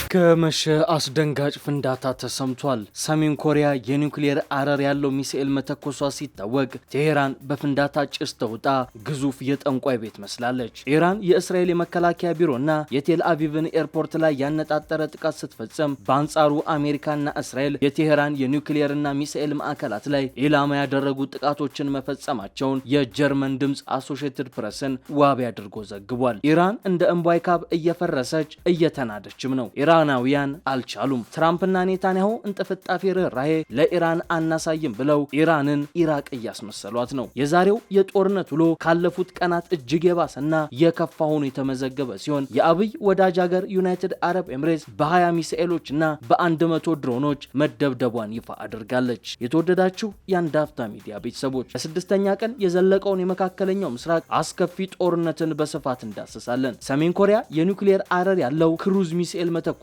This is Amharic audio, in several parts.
ከመሸ አስደንጋጭ ፍንዳታ ተሰምቷል። ሰሜን ኮሪያ የኒውክሌር አረር ያለው ሚሳኤል መተኮሷ ሲታወቅ ቴሄራን በፍንዳታ ጭስ ተውጣ ግዙፍ የጠንቋይ ቤት መስላለች። ኢራን የእስራኤል የመከላከያ ቢሮና የቴል አቪቭን ኤርፖርት ላይ ያነጣጠረ ጥቃት ስትፈጽም፣ በአንጻሩ አሜሪካና እስራኤል የቴሄራን የኒውክሌርና ሚሳኤል ማዕከላት ላይ ኢላማ ያደረጉ ጥቃቶችን መፈጸማቸውን የጀርመን ድምፅ አሶሺየትድ ፕሬስን ዋቢ አድርጎ ዘግቧል። ኢራን እንደ እምቧይ ካብ እየፈረሰች እየተናደችም ነው። ኢራናውያን አልቻሉም። ትራምፕና ኔታንያሁ እንጥፍጣፊ ርህራሄ ለኢራን አናሳይም ብለው ኢራንን ኢራቅ እያስመሰሏት ነው። የዛሬው የጦርነት ውሎ ካለፉት ቀናት እጅግ የባሰና የከፋ ሆኖ የተመዘገበ ሲሆን የአብይ ወዳጅ ሀገር ዩናይትድ አረብ ኤምሬትስ በ20 ሚሳኤሎችና በ100 ድሮኖች መደብደቧን ይፋ አድርጋለች። የተወደዳችሁ የአንድ አፍታ ሚዲያ ቤተሰቦች ለስድስተኛ ቀን የዘለቀውን የመካከለኛው ምስራቅ አስከፊ ጦርነትን በስፋት እንዳስሳለን። ሰሜን ኮሪያ የኒውክሌር አረር ያለው ክሩዝ ሚሳኤል መተኮሷ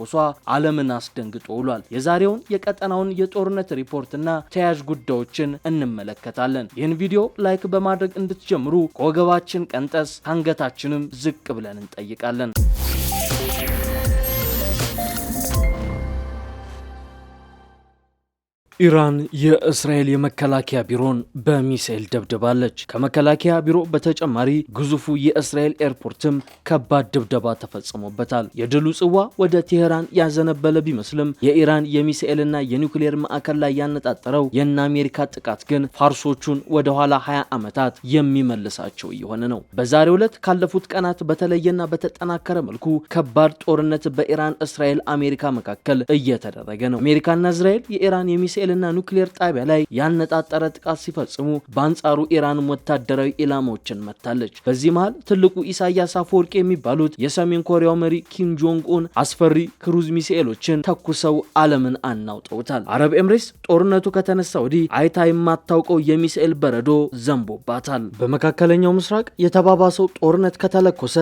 ዓለምን አስደንግጦ ውሏል። የዛሬውን የቀጠናውን የጦርነት ሪፖርትና ተያያዥ ጉዳዮችን እንመለከታለን። ይህን ቪዲዮ ላይክ በማድረግ እንድትጀምሩ ከወገባችን ቀንጠስ አንገታችንም ዝቅ ብለን እንጠይቃለን። ኢራን የእስራኤል የመከላከያ ቢሮን በሚሳኤል ደብድባለች። ከመከላከያ ቢሮ በተጨማሪ ግዙፉ የእስራኤል ኤርፖርትም ከባድ ድብደባ ተፈጽሞበታል። የድሉ ጽዋ ወደ ቴሄራን ያዘነበለ ቢመስልም የኢራን የሚሳኤልና የኒውክሌር ማዕከል ላይ ያነጣጠረው የእነ አሜሪካ ጥቃት ግን ፋርሶቹን ወደ ኋላ 20 ዓመታት የሚመልሳቸው እየሆነ ነው። በዛሬው ዕለት ካለፉት ቀናት በተለየና በተጠናከረ መልኩ ከባድ ጦርነት በኢራን እስራኤል አሜሪካ መካከል እየተደረገ ነው። አሜሪካና እስራኤል የኢራን የሚሳኤል እና ኒውክሌር ጣቢያ ላይ ያነጣጠረ ጥቃት ሲፈጽሙ፣ በአንጻሩ ኢራንም ወታደራዊ ኢላማዎችን መታለች። በዚህ መሃል ትልቁ ኢሳያስ አፈወርቂ የሚባሉት የሰሜን ኮሪያው መሪ ኪም ጆንግ ኡን አስፈሪ ክሩዝ ሚሳኤሎችን ተኩሰው ዓለምን አናውጠውታል። አረብ ኤምሬትስ ጦርነቱ ከተነሳ ወዲህ አይታ የማታውቀው የሚሳኤል በረዶ ዘንቦባታል። በመካከለኛው ምስራቅ የተባባሰው ጦርነት ከተለኮሰ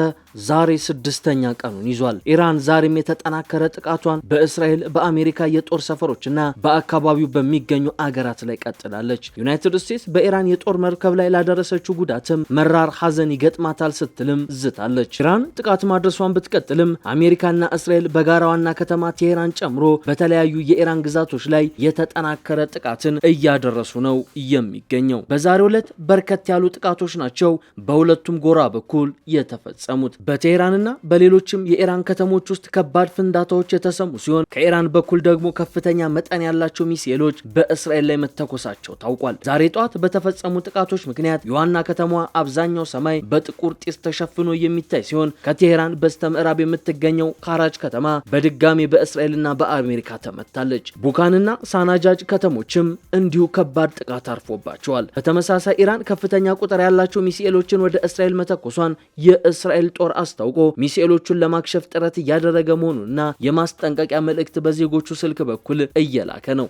ዛሬ ስድስተኛ ቀኑን ይዟል። ኢራን ዛሬም የተጠናከረ ጥቃቷን በእስራኤል በአሜሪካ የጦር ሰፈሮችና በአካባቢው በሚገኙ አገራት ላይ ቀጥላለች። ዩናይትድ ስቴትስ በኢራን የጦር መርከብ ላይ ላደረሰችው ጉዳትም መራር ሐዘን ይገጥማታል ስትልም ዝታለች። ኢራን ጥቃት ማድረሷን ብትቀጥልም አሜሪካና እስራኤል በጋራ ዋና ከተማ ቴሄራን ጨምሮ በተለያዩ የኢራን ግዛቶች ላይ የተጠናከረ ጥቃትን እያደረሱ ነው የሚገኘው። በዛሬው ዕለት በርከት ያሉ ጥቃቶች ናቸው በሁለቱም ጎራ በኩል የተፈጸሙት። በቴሄራንና በሌሎችም የኢራን ከተሞች ውስጥ ከባድ ፍንዳታዎች የተሰሙ ሲሆን ከኢራን በኩል ደግሞ ከፍተኛ መጠን ያላቸው ሚሳኤሎች በእስራኤል ላይ መተኮሳቸው ታውቋል። ዛሬ ጧት በተፈጸሙ ጥቃቶች ምክንያት የዋና ከተማዋ አብዛኛው ሰማይ በጥቁር ጢስ ተሸፍኖ የሚታይ ሲሆን ከቴሄራን በስተምዕራብ የምትገኘው ካራጅ ከተማ በድጋሚ በእስራኤልና በአሜሪካ ተመታለች። ቡካንና ሳናጃጅ ከተሞችም እንዲሁ ከባድ ጥቃት አርፎባቸዋል። በተመሳሳይ ኢራን ከፍተኛ ቁጥር ያላቸው ሚሳኤሎችን ወደ እስራኤል መተኮሷን የእስራኤል ጦር አስታውቆ ሚሳኤሎቹን ለማክሸፍ ጥረት እያደረገ መሆኑንና የማስጠንቀቂያ መልእክት በዜጎቹ ስልክ በኩል እየላከ ነው።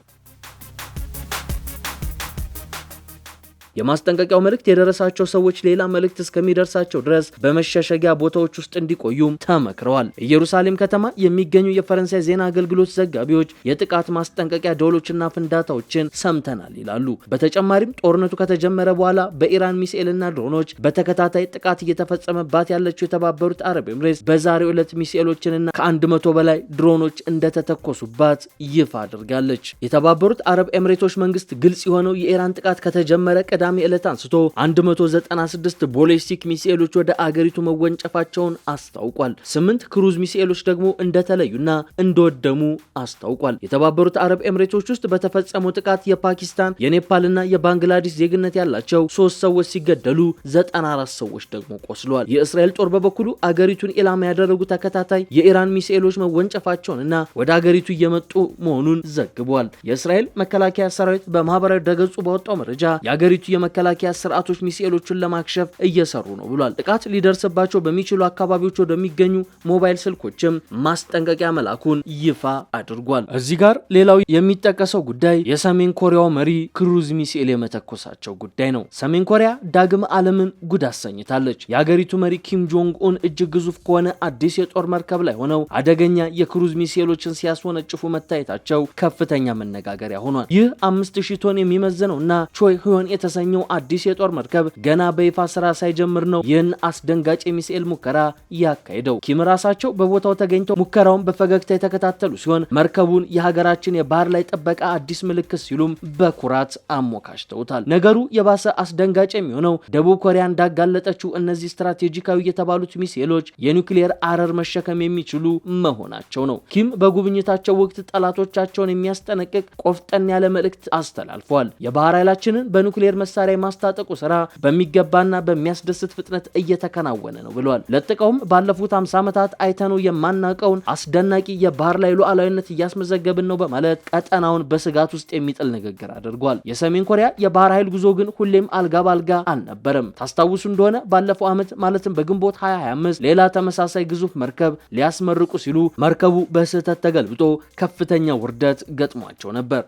የማስጠንቀቂያው መልእክት የደረሳቸው ሰዎች ሌላ መልእክት እስከሚደርሳቸው ድረስ በመሸሸጊያ ቦታዎች ውስጥ እንዲቆዩም ተመክረዋል። ኢየሩሳሌም ከተማ የሚገኙ የፈረንሳይ ዜና አገልግሎት ዘጋቢዎች የጥቃት ማስጠንቀቂያ ደወሎችና ፍንዳታዎችን ሰምተናል ይላሉ። በተጨማሪም ጦርነቱ ከተጀመረ በኋላ በኢራን ሚሳኤልና ድሮኖች በተከታታይ ጥቃት እየተፈጸመባት ያለችው የተባበሩት አረብ ኤምሬትስ በዛሬው ዕለት ሚሳኤሎችንና ከ100 በላይ ድሮኖች እንደተተኮሱባት ይፋ አድርጋለች። የተባበሩት አረብ ኤምሬቶች መንግስት ግልጽ የሆነው የኢራን ጥቃት ከተጀመረ ቅዳሜ ዕለት አንስቶ 196 ቦሊስቲክ ሚሳኤሎች ወደ አገሪቱ መወንጨፋቸውን አስታውቋል። 8 ክሩዝ ሚሳኤሎች ደግሞ እንደተለዩና እንደወደሙ አስታውቋል። የተባበሩት አረብ ኤምሬቶች ውስጥ በተፈጸመው ጥቃት የፓኪስታን የኔፓልና የባንግላዴሽ ዜግነት ያላቸው 3 ሰዎች ሲገደሉ 94 ሰዎች ደግሞ ቆስለዋል። የእስራኤል ጦር በበኩሉ አገሪቱን ኢላማ ያደረጉ ተከታታይ የኢራን ሚሳኤሎች መወንጨፋቸውንና ወደ አገሪቱ እየመጡ መሆኑን ዘግቧል። የእስራኤል መከላከያ ሰራዊት በማህበራዊ ድረገጹ ባወጣው መረጃ የአገሪቱ የመከላከያ ስርዓቶች ሚሳኤሎችን ለማክሸፍ እየሰሩ ነው ብሏል። ጥቃት ሊደርስባቸው በሚችሉ አካባቢዎች ወደሚገኙ ሞባይል ስልኮችም ማስጠንቀቂያ መላኩን ይፋ አድርጓል። እዚህ ጋር ሌላው የሚጠቀሰው ጉዳይ የሰሜን ኮሪያው መሪ ክሩዝ ሚሳኤል የመተኮሳቸው ጉዳይ ነው። ሰሜን ኮሪያ ዳግም ዓለምን ጉድ አሰኝታለች። የአገሪቱ መሪ ኪም ጆንግ ኡን እጅግ ግዙፍ ከሆነ አዲስ የጦር መርከብ ላይ ሆነው አደገኛ የክሩዝ ሚሳኤሎችን ሲያስወነጭፉ መታየታቸው ከፍተኛ መነጋገሪያ ሆኗል። ይህ 5000 ቶን የሚመዝነውና ቾይ ህዮን የተሰኘው አዲስ የጦር መርከብ ገና በይፋ ስራ ሳይጀምር ነው ይህን አስደንጋጭ የሚሳኤል ሙከራ ያካሄደው። ኪም ራሳቸው በቦታው ተገኝተው ሙከራውን በፈገግታ የተከታተሉ ሲሆን መርከቡን የሀገራችን የባህር ላይ ጥበቃ አዲስ ምልክት ሲሉም በኩራት አሞካሽተውታል። ነገሩ የባሰ አስደንጋጭ የሚሆነው ደቡብ ኮሪያ እንዳጋለጠችው እነዚህ ስትራቴጂካዊ የተባሉት ሚሳኤሎች የኒውክሌር አረር መሸከም የሚችሉ መሆናቸው ነው። ኪም በጉብኝታቸው ወቅት ጠላቶቻቸውን የሚያስጠነቅቅ ቆፍጠን ያለ መልእክት አስተላልፈዋል። የባህር ኃይላችንን በኒውክሌር መሳሪያ የማስታጠቁ ስራ በሚገባና በሚያስደስት ፍጥነት እየተከናወነ ነው ብለዋል። ለጥቀውም ባለፉት 50 ዓመታት አይተነው የማናቀውን አስደናቂ የባህር ላይ ሉዓላዊነት እያስመዘገብን ነው በማለት ቀጠናውን በስጋት ውስጥ የሚጥል ንግግር አድርጓል። የሰሜን ኮሪያ የባህር ኃይል ጉዞ ግን ሁሌም አልጋ ባልጋ አልነበረም። ታስታውሱ እንደሆነ ባለፈው ዓመት ማለትም በግንቦት 2025 ሌላ ተመሳሳይ ግዙፍ መርከብ ሊያስመርቁ ሲሉ መርከቡ በስህተት ተገልብጦ ከፍተኛ ውርደት ገጥሟቸው ነበር።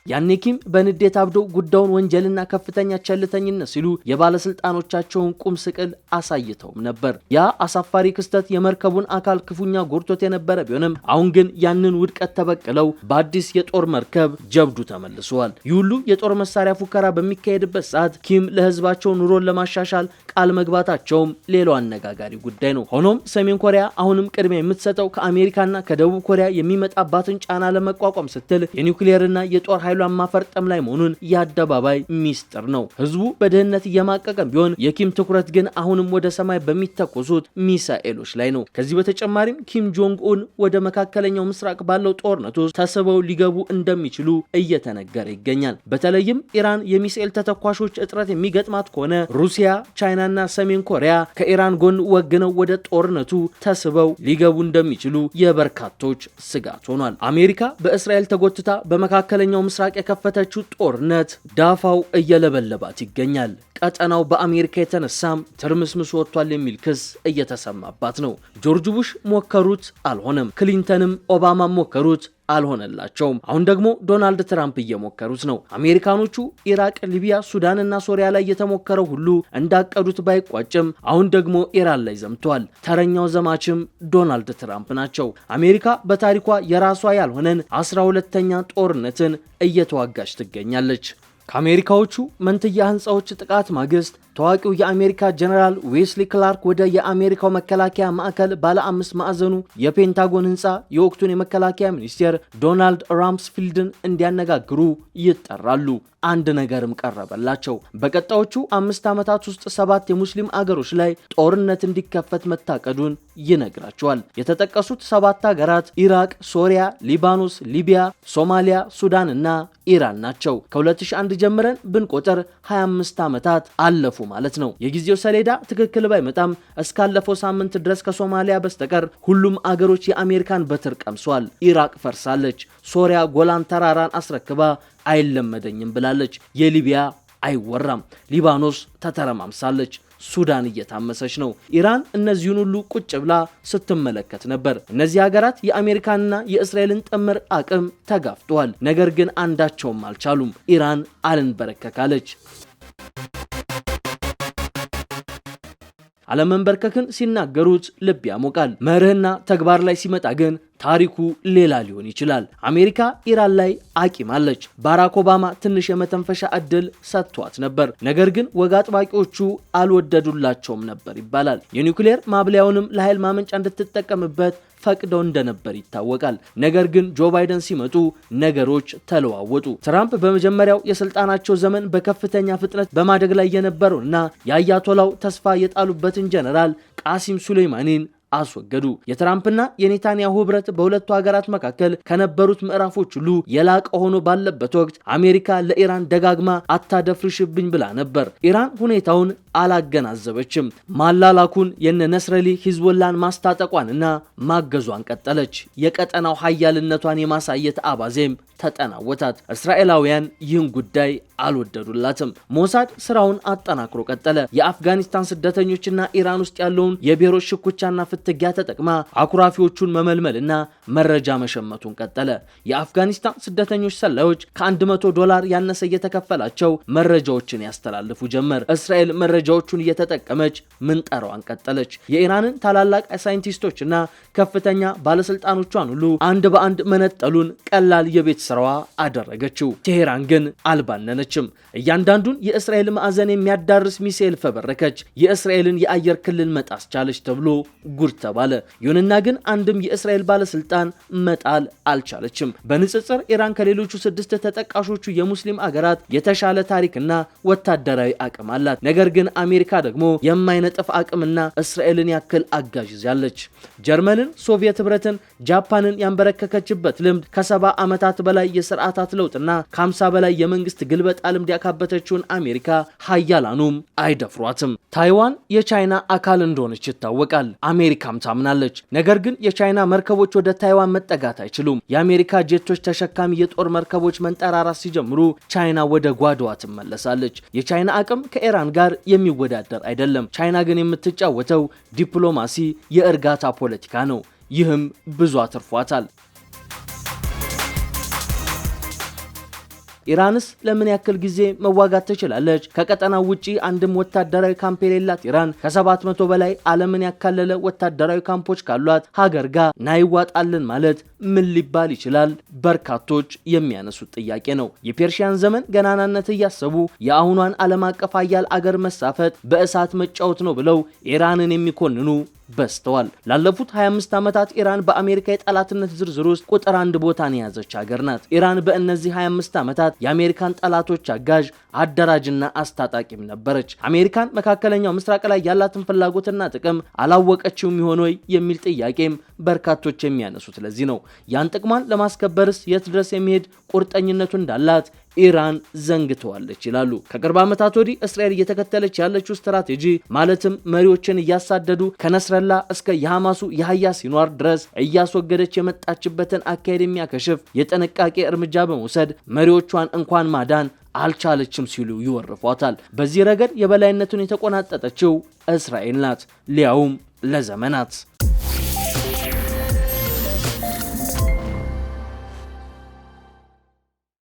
ያኔ ኪም በንዴት አብደው ጉዳዩን ወንጀልና ከፍተኛ ቸልተኝነት ሲሉ የባለስልጣኖቻቸውን ቁም ስቅል አሳይተውም ነበር። ያ አሳፋሪ ክስተት የመርከቡን አካል ክፉኛ ጎድቶት የነበረ ቢሆንም አሁን ግን ያንን ውድቀት ተበቅለው በአዲስ የጦር መርከብ ጀብዱ ተመልሰዋል። ይህ ሁሉ የጦር መሳሪያ ፉከራ በሚካሄድበት ሰዓት ኪም ለህዝባቸው ኑሮን ለማሻሻል ቃል መግባታቸውም ሌላው አነጋጋሪ ጉዳይ ነው። ሆኖም ሰሜን ኮሪያ አሁንም ቅድሚያ የምትሰጠው ከአሜሪካና ከደቡብ ኮሪያ የሚመጣባትን ጫና ለመቋቋም ስትል የኒውክሌርና የጦር ኃይሏን ማፈርጠም ላይ መሆኑን የአደባባይ ሚስጥር ነው። ህዝቡ በድህነት እየማቀቀም ቢሆን የኪም ትኩረት ግን አሁንም ወደ ሰማይ በሚተኮሱት ሚሳኤሎች ላይ ነው። ከዚህ በተጨማሪም ኪም ጆንግ ኡን ወደ መካከለኛው ምስራቅ ባለው ጦርነት ውስጥ ተስበው ሊገቡ እንደሚችሉ እየተነገረ ይገኛል። በተለይም ኢራን የሚሳኤል ተተኳሾች እጥረት የሚገጥማት ከሆነ ሩሲያ፣ ቻይናና ሰሜን ኮሪያ ከኢራን ጎን ወግነው ወደ ጦርነቱ ተስበው ሊገቡ እንደሚችሉ የበርካቶች ስጋት ሆኗል። አሜሪካ በእስራኤል ተጎትታ በመካከለኛው ምስራቅ የከፈተችው ጦርነት ዳፋው እየለበለባት ይገኛል። ቀጠናው በአሜሪካ የተነሳም ትርምስምስ ወጥቷል የሚል ክስ እየተሰማባት ነው። ጆርጅ ቡሽ ሞከሩት፣ አልሆነም። ክሊንተንም ኦባማም ሞከሩት፣ አልሆነላቸውም። አሁን ደግሞ ዶናልድ ትራምፕ እየሞከሩት ነው። አሜሪካኖቹ ኢራቅ፣ ሊቢያ፣ ሱዳንና ሶሪያ ላይ የተሞከረው ሁሉ እንዳቀዱት ባይቋጭም አሁን ደግሞ ኢራን ላይ ዘምተዋል። ተረኛው ዘማችም ዶናልድ ትራምፕ ናቸው። አሜሪካ በታሪኳ የራሷ ያልሆነን 12ኛ ጦርነትን እየተዋጋች ትገኛለች። ከአሜሪካዎቹ መንትያ ህንፃዎች ጥቃት ማግስት ታዋቂው የአሜሪካ ጀነራል ዌስሊ ክላርክ ወደ የአሜሪካው መከላከያ ማዕከል ባለ 5 ማዕዘኑ የፔንታጎን ህንፃ የወቅቱን የመከላከያ ሚኒስቴር ዶናልድ ራምስፊልድን እንዲያነጋግሩ ይጠራሉ። አንድ ነገርም ቀረበላቸው። በቀጣዮቹ 5 ዓመታት ውስጥ 7 የሙስሊም አገሮች ላይ ጦርነት እንዲከፈት መታቀዱን ይነግራቸዋል። የተጠቀሱት 7 ሀገራት ኢራቅ፣ ሶሪያ፣ ሊባኖስ፣ ሊቢያ፣ ሶማሊያ፣ ሱዳን እና ኢራን ናቸው። ከ2001 ጀምረን ብንቆጥር 25 ዓመታት አለፉ ማለት ነው። የጊዜው ሰሌዳ ትክክል ባይመጣም እስካለፈው ሳምንት ድረስ ከሶማሊያ በስተቀር ሁሉም አገሮች የአሜሪካን በትር ቀምሷል። ኢራቅ ፈርሳለች። ሶሪያ ጎላን ተራራን አስረክባ አይለመደኝም ብላለች። የሊቢያ አይወራም። ሊባኖስ ተተረማምሳለች። ሱዳን እየታመሰች ነው። ኢራን እነዚህን ሁሉ ቁጭ ብላ ስትመለከት ነበር። እነዚህ ሀገራት የአሜሪካንና የእስራኤልን ጥምር አቅም ተጋፍጠዋል። ነገር ግን አንዳቸውም አልቻሉም። ኢራን አልንበረከካለች። አለመንበርከክን ሲናገሩት ልብ ያሞቃል። መርህና ተግባር ላይ ሲመጣ ግን ታሪኩ ሌላ ሊሆን ይችላል። አሜሪካ ኢራን ላይ አቂማለች። ባራክ ኦባማ ትንሽ የመተንፈሻ እድል ሰጥቷት ነበር። ነገር ግን ወግ አጥባቂዎቹ አልወደዱላቸውም ነበር ይባላል። የኒውክሌር ማብለያውንም ለኃይል ማመንጫ እንድትጠቀምበት ፈቅደው እንደነበር ይታወቃል። ነገር ግን ጆ ባይደን ሲመጡ ነገሮች ተለዋወጡ። ትራምፕ በመጀመሪያው የስልጣናቸው ዘመን በከፍተኛ ፍጥነት በማደግ ላይ የነበረውና የአያቶላው ተስፋ የጣሉበትን ጀነራል ቃሲም ሱሌይማኒን አስወገዱ። የትራምፕና የኔታንያሁ ህብረት በሁለቱ ሀገራት መካከል ከነበሩት ምዕራፎች ሁሉ የላቀ ሆኖ ባለበት ወቅት አሜሪካ ለኢራን ደጋግማ አታደፍርሽብኝ ብላ ነበር። ኢራን ሁኔታውን አላገናዘበችም። ማላላኩን የነ ነስረሊ ሂዝቦላን ማስታጠቋንና ማገዟን ቀጠለች። የቀጠናው ሀያልነቷን የማሳየት አባዜም ተጠናወታት። እስራኤላውያን ይህን ጉዳይ አልወደዱላትም። ሞሳድ ስራውን አጠናክሮ ቀጠለ። የአፍጋኒስታን ስደተኞችና ኢራን ውስጥ ያለውን የብሔሮች ሽኩቻና ፍትጊያ ተጠቅማ አኩራፊዎቹን መመልመልና መረጃ መሸመቱን ቀጠለ። የአፍጋኒስታን ስደተኞች ሰላዮች $100 ያነሰ እየተከፈላቸው መረጃዎችን ያስተላልፉ ጀመር። እስራኤል መረጃ መረጃዎቹን እየተጠቀመች ምንጠራዋን ቀጠለች። የኢራንን ታላላቅ ሳይንቲስቶችና ከፍተኛ ባለስልጣኖቿን ሁሉ አንድ በአንድ መነጠሉን ቀላል የቤት ስራዋ አደረገችው። ቴሄራን ግን አልባነነችም። እያንዳንዱን የእስራኤል ማዕዘን የሚያዳርስ ሚሳኤል ፈበረከች። የእስራኤልን የአየር ክልል መጣስ ቻለች ተብሎ ጉድ ተባለ። ይሁንና ግን አንድም የእስራኤል ባለስልጣን መጣል አልቻለችም። በንጽጽር ኢራን ከሌሎቹ 6 ተጠቃሾቹ የሙስሊም አገራት የተሻለ ታሪክና ወታደራዊ አቅም አላት። ነገር ግን አሜሪካ ደግሞ የማይነጥፍ አቅምና እስራኤልን ያክል አጋዥ ይዛለች። ጀርመንን፣ ሶቪየት ህብረትን፣ ጃፓንን ያንበረከከችበት ልምድ ከ70 ዓመታት በላይ የስርዓታት ለውጥና ከ50 በላይ የመንግስት ግልበጣ ልምድ ያካበተችውን አሜሪካ ሀያላኑም አይደፍሯትም። ታይዋን የቻይና አካል እንደሆነች ይታወቃል። አሜሪካም ታምናለች። ነገር ግን የቻይና መርከቦች ወደ ታይዋን መጠጋት አይችሉም። የአሜሪካ ጄቶች ተሸካሚ የጦር መርከቦች መንጠራራት ሲጀምሩ ቻይና ወደ ጓዳዋ ትመለሳለች። የቻይና አቅም ከኢራን ጋር የሚወዳደር አይደለም። ቻይና ግን የምትጫወተው ዲፕሎማሲ፣ የእርጋታ ፖለቲካ ነው። ይህም ብዙ አትርፏታል። ኢራንስ ለምን ያክል ጊዜ መዋጋት ትችላለች? ከቀጠናው ውጪ አንድም ወታደራዊ ካምፕ የሌላት ኢራን ከ700 በላይ ዓለምን ያካለለ ወታደራዊ ካምፖች ካሏት ሀገር ጋር ናይዋጣልን ማለት ምን ሊባል ይችላል? በርካቶች የሚያነሱት ጥያቄ ነው። የፔርሺያን ዘመን ገናናነት እያሰቡ የአሁኗን ዓለም አቀፍ ኃያል አገር መሳፈጥ በእሳት መጫወት ነው ብለው ኢራንን የሚኮንኑ በስተዋል። ላለፉት 25 ዓመታት ኢራን በአሜሪካ የጠላትነት ዝርዝር ውስጥ ቁጥር 1 ቦታን የያዘች ሀገር ናት። ኢራን በእነዚህ 25 ዓመታት የአሜሪካን ጠላቶች አጋዥ፣ አደራጅና አስታጣቂም ነበረች። አሜሪካን መካከለኛው ምስራቅ ላይ ያላትን ፍላጎትና ጥቅም አላወቀችውም ይሆን ወይ የሚል ጥያቄም በርካቶች የሚያነሱት ለዚህ ነው። ያን ጥቅሟን ለማስከበርስ የት ድረስ የሚሄድ ቁርጠኝነቱ እንዳላት ኢራን ዘንግተዋለች ይላሉ። ከቅርብ ዓመታት ወዲህ እስራኤል እየተከተለች ያለችው ስትራቴጂ ማለትም መሪዎችን እያሳደዱ ከነስረላ እስከ የሐማሱ የህያ ሲንዋር ድረስ እያስወገደች የመጣችበትን አካሄድ የሚያከሽፍ የጥንቃቄ እርምጃ በመውሰድ መሪዎቿን እንኳን ማዳን አልቻለችም ሲሉ ይወርፏታል። በዚህ ረገድ የበላይነቱን የተቆናጠጠችው እስራኤል ናት፣ ሊያውም ለዘመናት።